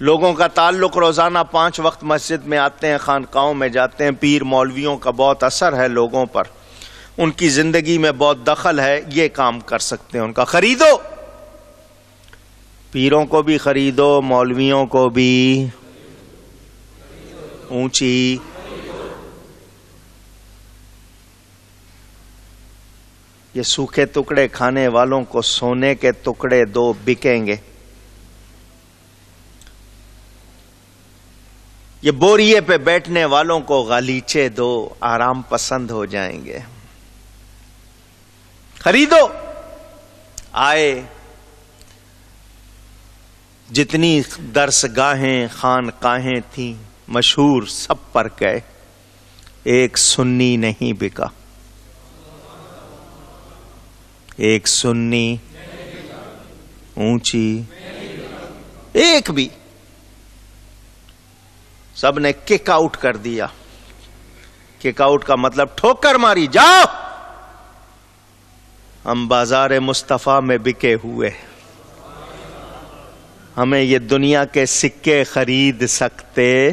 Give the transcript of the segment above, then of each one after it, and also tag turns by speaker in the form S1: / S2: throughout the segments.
S1: لوگوں کا تعلق روزانہ 5 وقت مسجد میں آتے ہیں، خانقاہوں میں جاتے ہیں، پیر مولویوں کا بہت اثر ہے لوگوں پر، ان کی زندگی میں بہت دخل ہے، یہ کام کر سکتے ہیں، ان کا خریدو، پیروں کو بھی خریدو، مولویوں کو بھی اونچی یہ سوکھے ٹکڑے کھانے والوں کو سونے کے ٹکڑے دو، بکیں گے۔ یہ بوریے پہ بیٹھنے والوں کو غالیچے دو، آرام پسند ہو جائیں گے۔ خریدو۔ آئے جتنی درسگاہیں خانقاہیں تھیں مشہور، سب پر گئے، ایک سنی نہیں بکا، ایک سنی اونچی ایک بھی، سب نے کک آؤٹ کر دیا۔ کک آؤٹ کا مطلب ٹھوکر ماری، جاؤ، ہم بازار مصطفیٰ میں بکے ہوئے، ہمیں یہ دنیا کے سکے خرید سکتے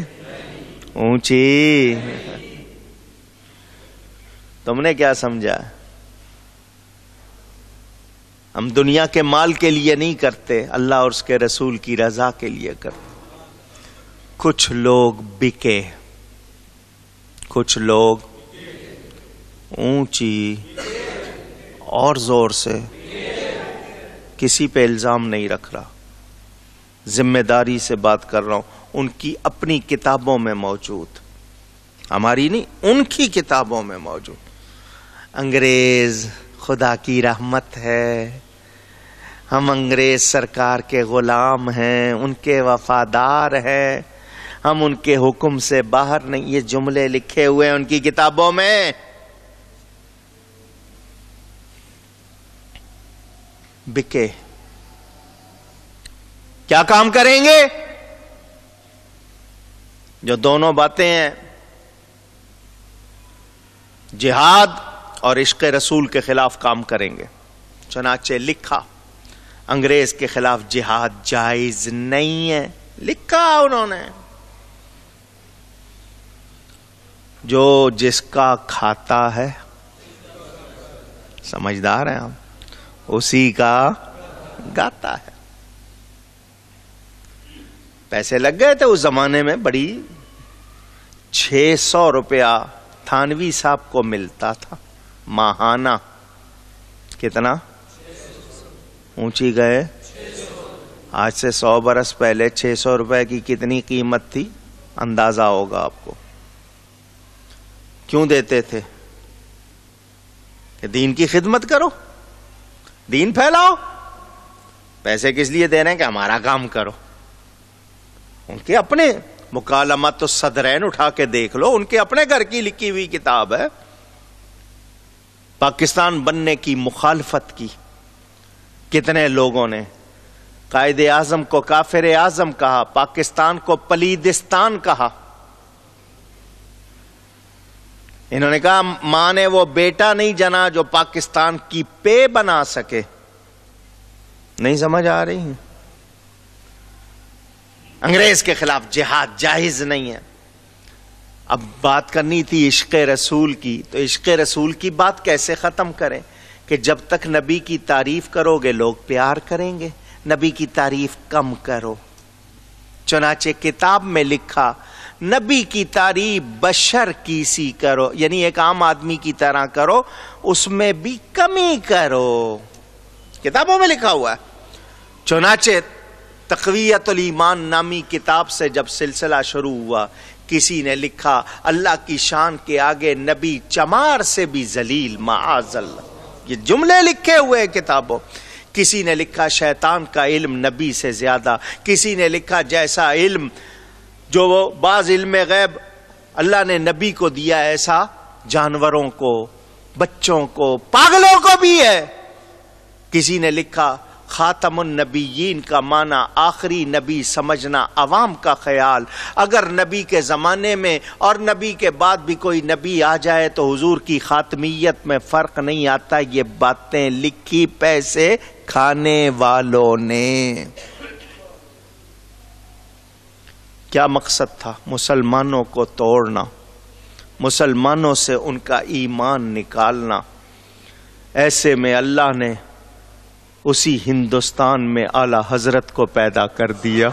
S1: اونچی۔ تم نے کیا سمجھا؟ ہم دنیا کے مال کے لیے نہیں کرتے، اللہ اور اس کے رسول کی رضا کے لیے کرتے۔ کچھ لوگ بکے، کچھ لوگ اونچی اور زور سے، کسی پہ الزام نہیں رکھ رہا، ذمہ داری سے بات کر رہا ہوں، ان کی اپنی کتابوں میں موجود، ہماری نہیں، ان کی کتابوں میں موجود۔ انگریز خدا کی رحمت ہے، ہم انگریز سرکار کے غلام ہیں، ان کے وفادار ہیں، ہم ان کے حکم سے باہر نہیں، یہ جملے لکھے ہوئے ہیں ان کی کتابوں میں۔ بکے، کیا کام کریں گے؟ جو دونوں باتیں ہیں، جہاد اور عشق رسول کے خلاف کام کریں گے۔ چنانچہ لکھا انگریز کے خلاف جہاد جائز نہیں ہے، لکھا انہوں نے، جو جس کا کھاتا ہے، سمجھدار ہیں ہم، اسی کا گاتا ہے۔ پیسے لگ گئے تھے اس زمانے میں، بڑی 600 روپیہ تھانوی صاحب کو ملتا تھا ماہانہ۔ کتنا؟ اونچی گئے، آج سے 100 برس پہلے 600 روپے کی کتنی قیمت تھی، اندازہ ہوگا آپ کو۔ کیوں دیتے تھے؟ کہ دین کی خدمت کرو، دین پھیلاؤ۔ پیسے کس لیے دے رہے ہیں؟ کہ ہمارا کام کرو۔ ان کے اپنے مکالمات الصدرین اٹھا کے دیکھ لو، ان کے اپنے گھر کی لکھی ہوئی کتاب ہے۔ پاکستان بننے کی مخالفت کی کتنے لوگوں نے، قائد اعظم کو کافر اعظم کہا، پاکستان کو پلیدستان کہا۔ انہوں نے کہا ماں نے وہ بیٹا نہیں جنا جو پاکستان کی پے بنا سکے۔ نہیں سمجھ آ رہی؟ انگریز کے خلاف جہاد جائز نہیں ہے۔ اب بات کرنی تھی عشق رسول کی، تو عشق رسول کی بات کیسے ختم کریں؟ کہ جب تک نبی کی تعریف کرو گے لوگ پیار کریں گے، نبی کی تعریف کم کرو۔ چنانچہ کتاب میں لکھا نبی کی تعریف بشر کی سی کرو، یعنی ایک عام آدمی کی طرح کرو، اس میں بھی کمی کرو، کتابوں میں لکھا ہوا ہے۔ چنانچہ تقویت الایمان نامی کتاب سے جب سلسلہ شروع ہوا، کسی نے لکھا اللہ کی شان کے آگے نبی چمار سے بھی ذلیل معاذ اللہ، یہ جملے لکھے ہوئے کتابوں۔ کسی نے لکھا شیطان کا علم نبی سے زیادہ، کسی نے لکھا جیسا علم جو وہ بعض علم غیب اللہ نے نبی کو دیا ایسا جانوروں کو، بچوں کو، پاگلوں کو بھی ہے۔ کسی نے لکھا خاتم النبیین کا معنی آخری نبی سمجھنا عوام کا خیال، اگر نبی کے زمانے میں اور نبی کے بعد بھی کوئی نبی آ جائے تو حضور کی خاتمیت میں فرق نہیں آتا۔ یہ باتیں لکھی پیسے کھانے والوں نے۔ کیا مقصد تھا؟ مسلمانوں کو توڑنا، مسلمانوں سے ان کا ایمان نکالنا۔ ایسے میں اللہ نے اسی ہندوستان میں اعلی حضرت کو پیدا کر دیا۔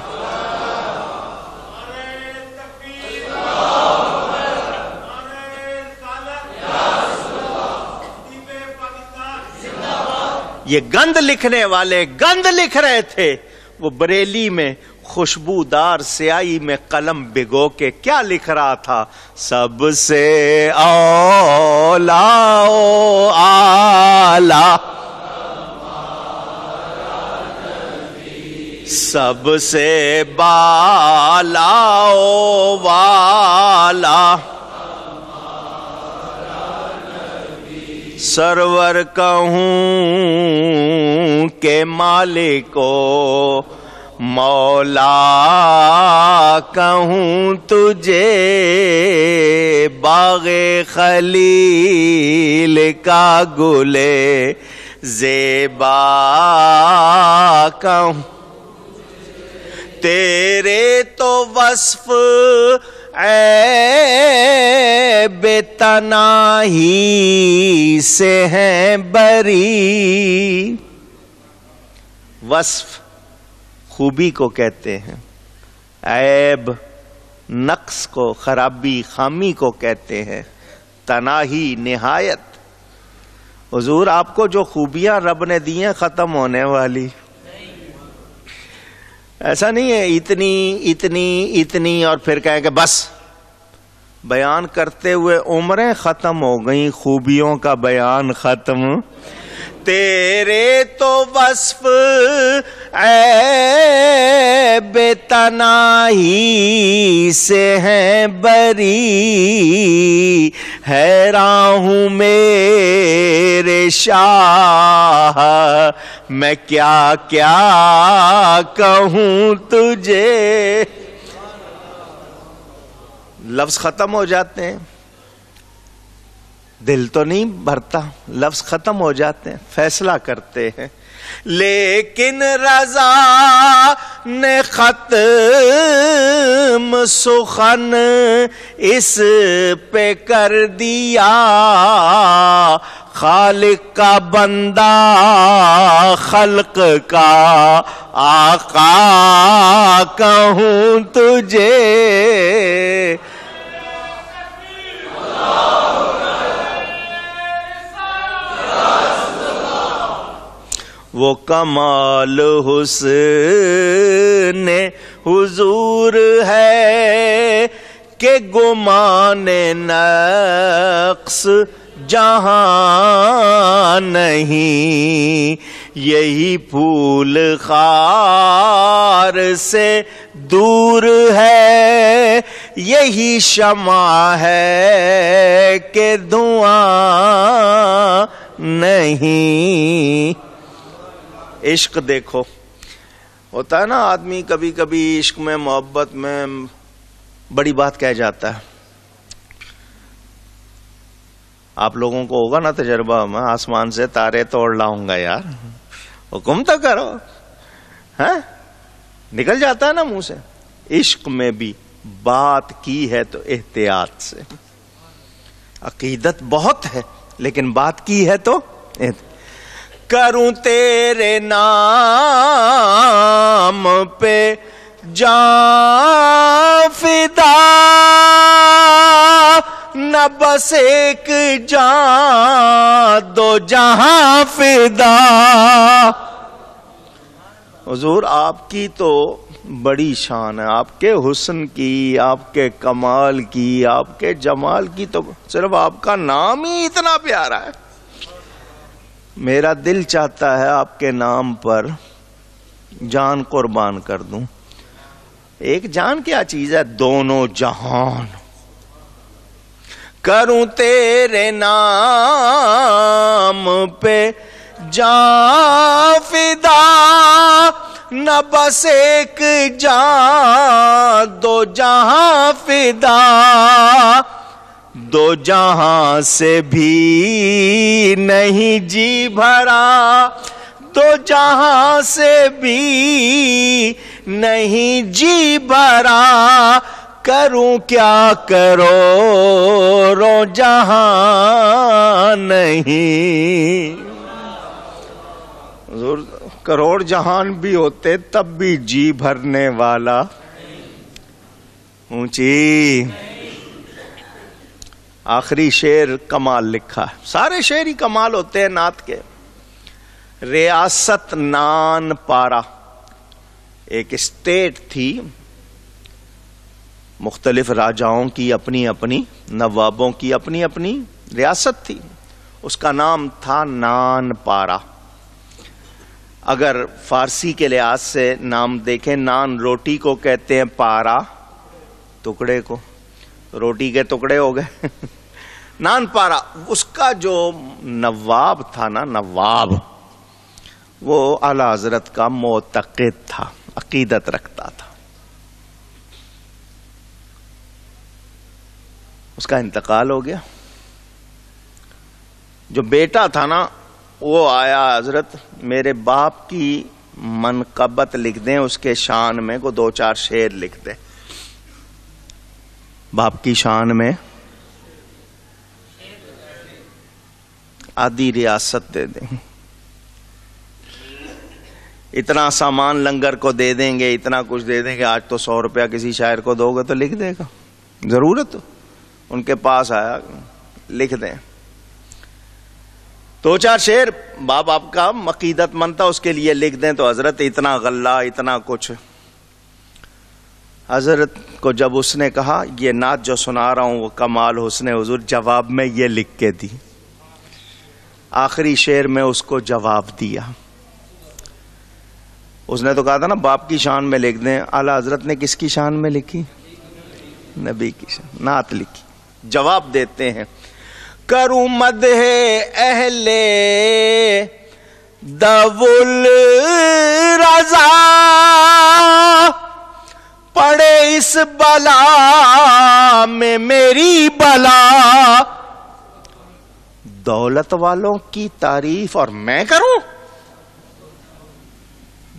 S1: یہ گند لکھنے والے گند لکھ رہے تھے، وہ بریلی میں خوشبودار سیاہی میں قلم بھگو کے کیا لکھ رہا تھا؟ سب سے اولا او آلہ، سب سے بالا او والا، سرور کہوں کہ مالک و مولا کہوں تجھے، باغ خلیل کا گلے زیبا کہوں، تیرے تو وصف عیب تناہی سے ہیں بری۔ وصف خوبی کو کہتے ہیں، عیب نقص کو، خرابی خامی کو کہتے ہیں، تناہی نہایت۔ حضور آپ کو جو خوبیاں رب نے دی ہیں ختم ہونے والی، ایسا نہیں ہے اتنی اتنی اتنی اور پھر کہیں کہ بس بیان کرتے ہوئے عمریں ختم ہو گئیں، خوبیوں کا بیان ختم۔ تیرے تو وصف عیب تناہی سے ہیں بری، حیران ہوں میرے شاہ میں کیا کیا کہوں تجھے۔ لفظ ختم ہو جاتے ہیں، دل تو نہیں بھرتا، لفظ ختم ہو جاتے ہیں، فیصلہ کرتے ہیں۔ لیکن رضا نے ختم سخن اس پہ کر دیا، خالق کا بندہ خلق کا آقا کہوں تجھے۔ وہ کمال حسن حضور ہے کہ گمان نقص جہاں نہیں، یہی پھول خار سے دور ہے، یہی شمع ہے کہ دھواں نہیں۔ عشق دیکھو، ہوتا ہے نا آدمی کبھی کبھی عشق میں محبت میں بڑی بات کہہ جاتا ہے۔ آپ لوگوں کو ہوگا نا تجربہ، میں آسمان سے تارے توڑ لاؤں گا یار، حکم تو کرو، ہاں نکل جاتا ہے نا منہ سے۔ عشق میں بھی بات کی ہے تو احتیاط سے، عقیدت بہت ہے لیکن بات کی ہے تو کروں تیرے نام پہ جان فدا، نہ بس ایک جان دو جہاں فدا۔ حضور آپ کی تو بڑی شان ہے، آپ کے حسن کی، آپ کے کمال کی، آپ کے جمال کی، تو صرف آپ کا نام ہی اتنا پیارا ہے۔ میرا دل چاہتا ہے آپ کے نام پر جان قربان کر دوں۔ ایک جان کیا چیز ہے، دونوں جہان۔ کروں تیرے نام پہ جان فدا، نہ بس ایک جان دو جہاں فدا، دو جہاں سے بھی نہیں جی بھرا، دو جہاں سے بھی نہیں جی بھرا، کروں کیا کروڑوں جہاں نہیں۔ حضور کروڑ جہان بھی ہوتے تب بھی جی بھرنے والا اونچی۔ آخری شعر کمال لکھا ہے، سارے شعر ہی کمال ہوتے ہیں نعت کے۔ ریاست نان پارا ایک اسٹیٹ تھی، مختلف راجاؤں کی اپنی اپنی، نوابوں کی اپنی اپنی ریاست تھی، اس کا نام تھا نان پارا۔ اگر فارسی کے لحاظ سے نام دیکھیں، نان روٹی کو کہتے ہیں، پارا ٹکڑے کو، روٹی کے ٹکڑے ہو گئے نان پارا۔ اس کا جو نواب تھا نا، نواب، وہ اعلیٰ حضرت کا معتقد تھا، عقیدت رکھتا تھا۔ اس کا انتقال ہو گیا۔ جو بیٹا تھا نا، وہ آیا، حضرت میرے باپ کی منقبت لکھ دیں، اس کے شان میں کو 2-4 شعر لکھ دیں، باپ کی شان میں آدھی ریاست دے دیں، اتنا سامان لنگر کو دے دیں گے، اتنا کچھ دے دیں گے۔ آج تو 100 روپیہ کسی شاعر کو دو گے تو لکھ دے گا، ضرورت ان کے پاس آیا، لکھ دیں 2-4 شعر، باپ آپ کا عقیدت مند تھا، اس کے لیے لکھ دیں۔ تو حضرت اتنا غلہ، اتنا کچھ، حضرت کو جب اس نے کہا یہ نعت جو سنا رہا ہوں وہ کمال حسن حضور، جواب میں یہ لکھ کے دی، آخری شعر میں اس کو جواب دیا۔ اس نے تو کہا تھا نا باپ کی شان میں لکھ دیں، اعلیٰ حضرت نے کس کی شان میں لکھی؟ نبی کی شان، نعت لکھی۔ جواب دیتے ہیں، کروں مدح اہل دول رضا، پڑے اس بلا میں میری بلا، دولت والوں کی تعریف اور میں کروں؟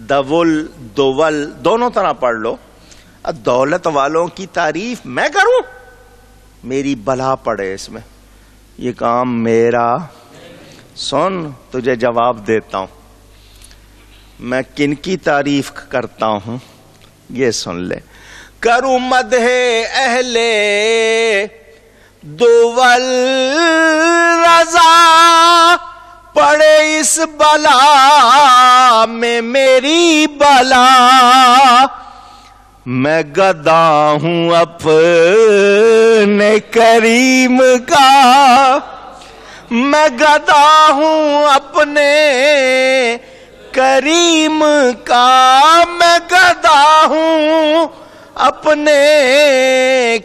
S1: دول دونوں طرح پڑھ لو، دولت والوں کی تعریف میں کروں، میری بلا پڑے اس میں، یہ کام میرا۔ سن تجھے جواب دیتا ہوں، میں کن کی تعریف کرتا ہوں، یہ سن لے۔ کروں مدح اہل دول رضا، پڑے اس بلا میں میری بلا، میں گدا ہوں اپنے کریم کا، میں گدا ہوں اپنے کریم کا، میں گدا ہوں اپنے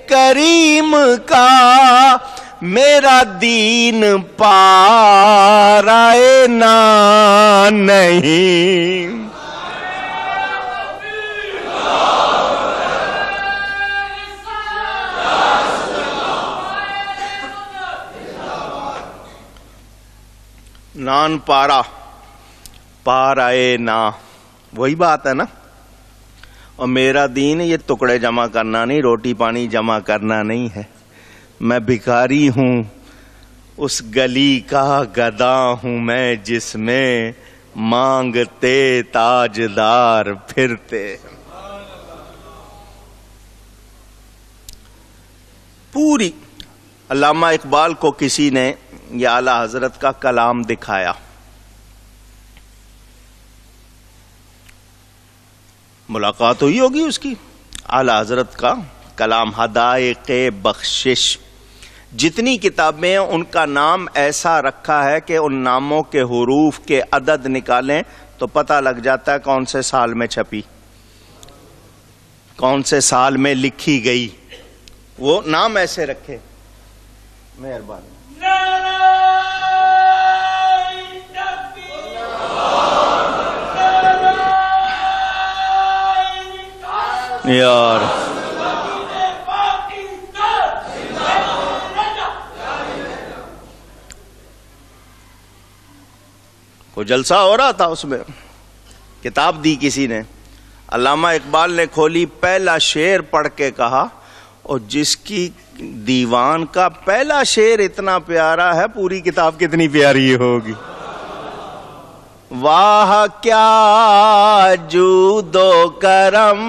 S1: کریم کا، میرا دین پارائے نا نہیں۔ نان پارا، پارائے نا، وہی بات ہے نا۔ اور میرا دین یہ ٹکڑے جمع کرنا نہیں، روٹی پانی جمع کرنا نہیں ہے۔ میں بھکاری ہوں اس گلی کا، گدا ہوں میں جس میں مانگتے تاجدار پھرتے۔ پوری علامہ اقبال کو کسی نے یہ اعلیٰ حضرت کا کلام دکھایا، ملاقات ہوئی ہوگی اس کی، اعلیٰ حضرت کا کلام حدائق بخشش، جتنی کتابیں ہیں ان کا نام ایسا رکھا ہے کہ ان ناموں کے حروف کے عدد نکالیں تو پتہ لگ جاتا ہے کون سے سال میں چھپی، کون سے سال میں لکھی گئی، وہ نام ایسے رکھے۔ مہربانی یار، کوئی جلسہ ہو رہا تھا، اس میں کتاب دی کسی نے، علامہ اقبال نے کھولی پہلا شعر پڑھ کے کہا، اور جس کی دیوان کا پہلا شعر اتنا پیارا ہے، پوری کتاب کتنی پیاری ہوگی۔ واہ کیا جود و کرم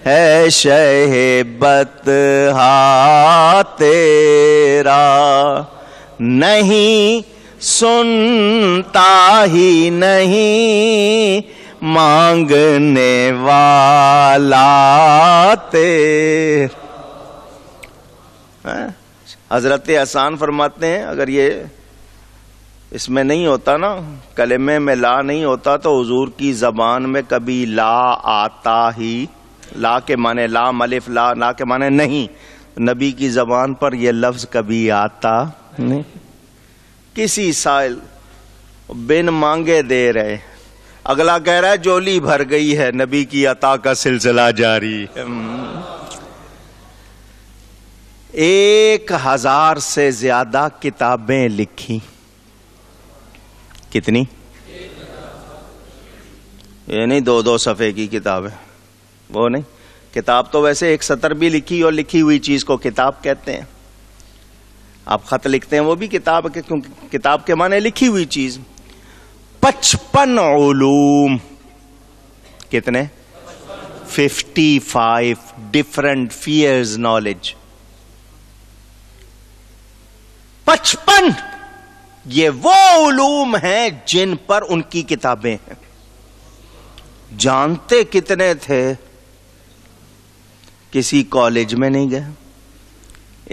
S1: ہے شہ بطحا تیرا، نہیں سنتا ہی نہیں مانگنے والا تیرا۔ حضرت احسان فرماتے ہیں اگر یہ اس میں نہیں ہوتا نا، کلمے میں لا نہیں ہوتا تو حضور کی زبان میں کبھی لا آتا ہی، لا کے معنی لام الف لا، لا کے معنی نہیں، نبی کی زبان پر یہ لفظ کبھی آتا نہیں۔ کسی سائل بن مانگے دے رہے، اگلا کہہ رہا ہے جولی بھر گئی ہے، نبی کی عطا کا سلسلہ جاری ہے۔ 1000 سے زیادہ کتابیں لکھی، کتنی؟ یہ نہیں 2 صفحے کی کتابیں، وہ نہیں، کتاب تو ویسے 1 سطر بھی لکھی، اور لکھی ہوئی چیز کو کتاب کہتے ہیں۔ آپ خط لکھتے ہیں وہ بھی کتاب کے، کیونکہ کتاب کے معنی لکھی ہوئی چیز۔ 55 علوم، کتنے؟ 55 ڈفرنٹ فیئرز نالج، 55 یہ وہ علوم ہیں جن پر ان کی کتابیں ہیں۔ جانتے کتنے تھے؟ کسی کالج میں نہیں گئے،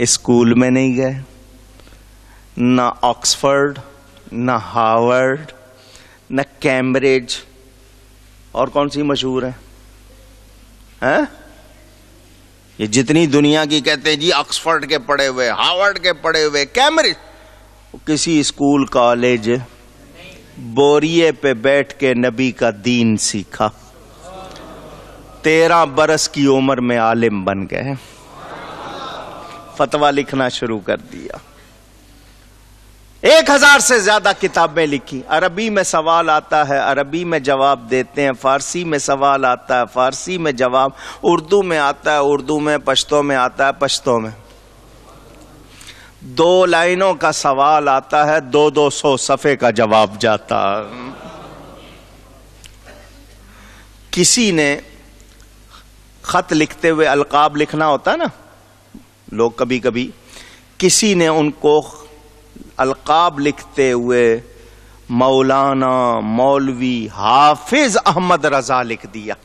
S1: اسکول میں نہیں گئے، نہ آکسفورڈ، نہ ہارورڈ، نہ کیمبرج، اور کون سی مشہور ہے؟ یہ جتنی دنیا کی کہتے ہیں جی آکسفورڈ کے پڑھے ہوئے، ہارورڈ کے پڑھے ہوئے، کیمبرج، کسی اسکول کالج بوریے پہ بیٹھ کے نبی کا دین سیکھا، 13 برس کی عمر میں عالم بن گئے، فتویٰ لکھنا شروع کر دیا۔ 1000 سے زیادہ کتابیں لکھی۔ عربی میں سوال آتا ہے، عربی میں جواب دیتے ہیں، فارسی میں سوال آتا ہے، فارسی میں جواب، اردو میں آتا ہے، اردو میں، پشتو میں آتا ہے، پشتو میں۔ 2 لائنوں کا سوال آتا ہے، 200 صفحے کا جواب جاتا۔ کسی نے خط لکھتے ہوئے القاب لکھنا ہوتا ہے نا، لوگ کبھی کبھی، کسی نے ان کو القاب لکھتے ہوئے مولانا، مولوی، حافظ احمد رضا لکھ دیا۔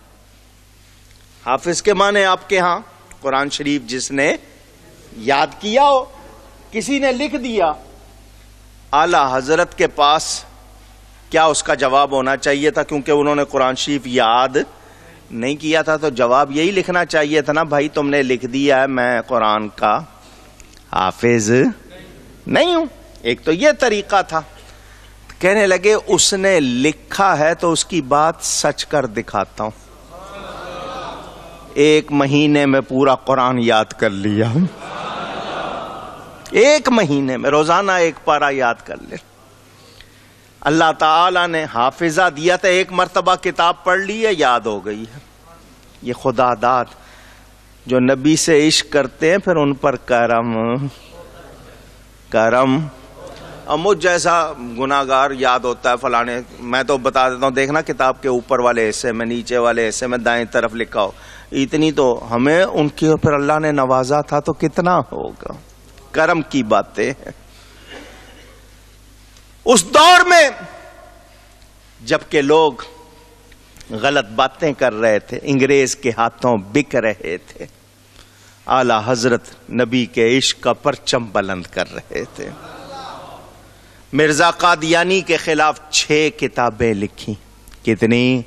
S1: حافظ کے معنی آپ کے ہاں قرآن شریف جس نے یاد کیا ہو، کسی نے لکھ دیا۔ اعلی حضرت کے پاس کیا اس کا جواب ہونا چاہیے تھا؟ کیونکہ انہوں نے قرآن شریف یاد نہیں کیا تھا، تو جواب یہی لکھنا چاہیے تھا نا، بھائی تم نے لکھ دیا ہے میں قرآن کا حافظ نہیں ہوں۔ ایک تو یہ طریقہ تھا۔ کہنے لگے اس نے لکھا ہے تو اس کی بات سچ کر دکھاتا ہوں۔ 1 مہینے میں پورا قرآن یاد کر لیا، 1 مہینے میں روزانہ 1 پارہ یاد کر لے۔ اللہ تعالی نے حافظہ دیا تھا، 1 مرتبہ کتاب پڑھ لی ہے، یاد ہو گئی ہے۔ یہ خدا داد، جو نبی سے عشق کرتے ہیں پھر ان پر کرم۔ اب مجھ جیسا گناہگار یاد ہوتا ہے فلانے، میں تو بتا دیتا ہوں، دیکھنا کتاب کے اوپر والے حصے میں، نیچے والے حصے میں دائیں طرف لکھا ہو، اتنی تو ہمیں ان کی اوپر اللہ نے نوازا تھا تو کتنا ہوگا۔ کرم کی باتیں ہیں۔ اس دور میں جبکہ لوگ غلط باتیں کر رہے تھے، انگریز کے ہاتھوں بک رہے تھے، اعلی حضرت نبی کے عشق کا پرچم بلند کر رہے تھے۔ مرزا قادیانی کے خلاف 6 کتابیں لکھی۔ کتنی؟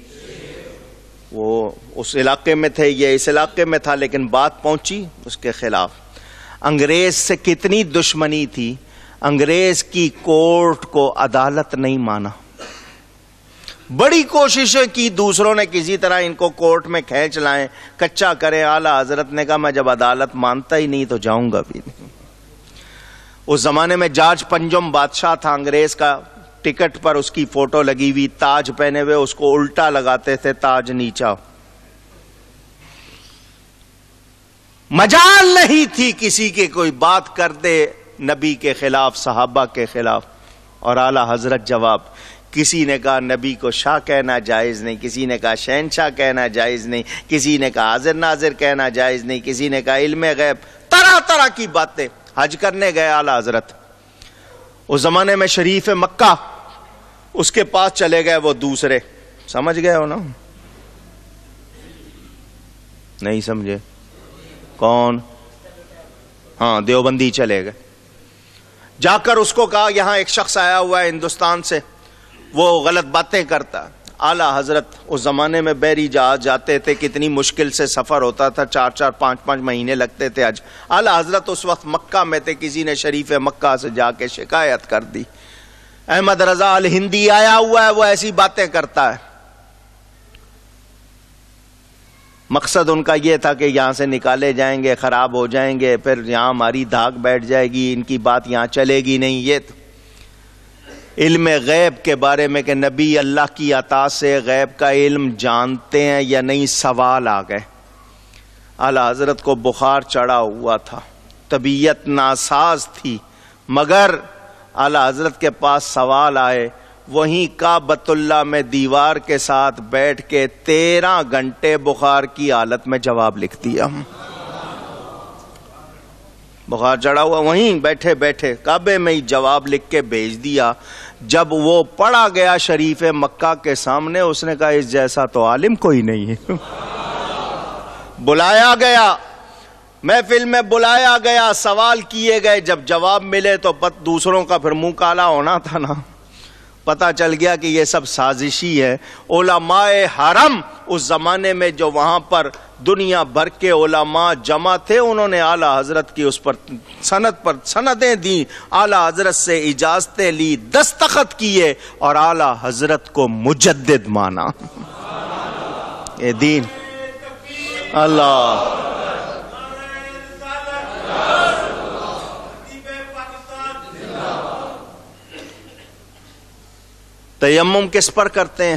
S1: وہ اس علاقے میں تھے، یہ اس علاقے میں تھا، لیکن بات پہنچی اس کے خلاف۔ انگریز سے کتنی دشمنی تھی، انگریز کی کورٹ کو عدالت نہیں مانا، بڑی کوششیں کی، دوسروں نے کسی طرح ان کو کورٹ میں کھینچ لائیں، کچا کریں۔ اعلی حضرت نے کہا میں جب عدالت مانتا ہی نہیں تو جاؤں گا بھی نہیں۔ اس زمانے میں جارج پنجم بادشاہ تھا انگریز کا، ٹکٹ پر اس کی فوٹو لگی ہوئی، تاج پہنے ہوئے، اس کو الٹا لگاتے تھے، تاج نیچا۔ مجال نہیں تھی کسی کے کوئی بات کر دے نبی کے خلاف، صحابہ کے خلاف. اور اعلی حضرت جواب، کسی نے کہا نبی کو شاہ کہنا جائز نہیں، کسی نے کہا شہنشاہ کہنا جائز نہیں، کسی نے کہا حاضر ناظر کہنا جائز نہیں، کسی نے کہا علم غیب، طرح طرح کی باتیں. حج کرنے گئے اعلی حضرت، اس زمانے میں شریف مکہ، اس کے پاس چلے گئے وہ دوسرے، سمجھ گئے ہو نا؟ نہیں سمجھے؟ کون؟ ہاں دیوبندی چلے گئے. جا کر اس کو کہا یہاں ایک شخص آیا ہوا ہے ہندوستان سے، وہ غلط باتیں کرتا. اعلی حضرت اس زمانے میں بحری جہاز جاتے تھے، کتنی مشکل سے سفر ہوتا تھا، 4 5 مہینے لگتے تھے حج. اعلی حضرت اس وقت مکہ میں تھے، کسی نے شریف مکہ سے جا کے شکایت کر دی، احمد رضا الہندی آیا ہوا ہے، وہ ایسی باتیں کرتا ہے. مقصد ان کا یہ تھا کہ یہاں سے نکالے جائیں گے، خراب ہو جائیں گے، پھر یہاں ہماری دھاک بیٹھ جائے گی، ان کی بات یہاں چلے گی نہیں. یہ علم غیب کے بارے میں کہ نبی اللہ کی عطا سے غیب کا علم جانتے ہیں یا نہیں، سوال آ گئے. اعلی حضرت کو بخار چڑھا ہوا تھا، طبیعت ناساز تھی، مگر اعلی حضرت کے پاس سوال آئے. وہیں کعبۃ اللہ میں دیوار کے ساتھ بیٹھ کے 13 گھنٹے بخار کی حالت میں جواب لکھ دیا. بخار چڑھا ہوا، وہیں بیٹھے بیٹھے کعبے میں ہی جواب لکھ کے بھیج دیا. جب وہ پڑھا گیا شریف مکہ کے سامنے، اس نے کہا اس جیسا تو عالم کوئی نہیں ہے. بلایا گیا، محفل میں بلایا گیا، سوال کیے گئے، جب جواب ملے تو دوسروں کا پھر منہ کالا ہونا تھا نا. پتا چل گیا کہ یہ سب سازشی ہے. علماء حرم اس زمانے میں جو وہاں پر دنیا بھر کے علماء جمع تھے، انہوں نے اعلی حضرت کی اس پر سندیں دی، اعلی حضرت سے اجازتیں لی، دستخط کیے اور اعلی حضرت کو مجدد مانا. یہ دین اللہ. تیمم کس پر کرتے ہیں؟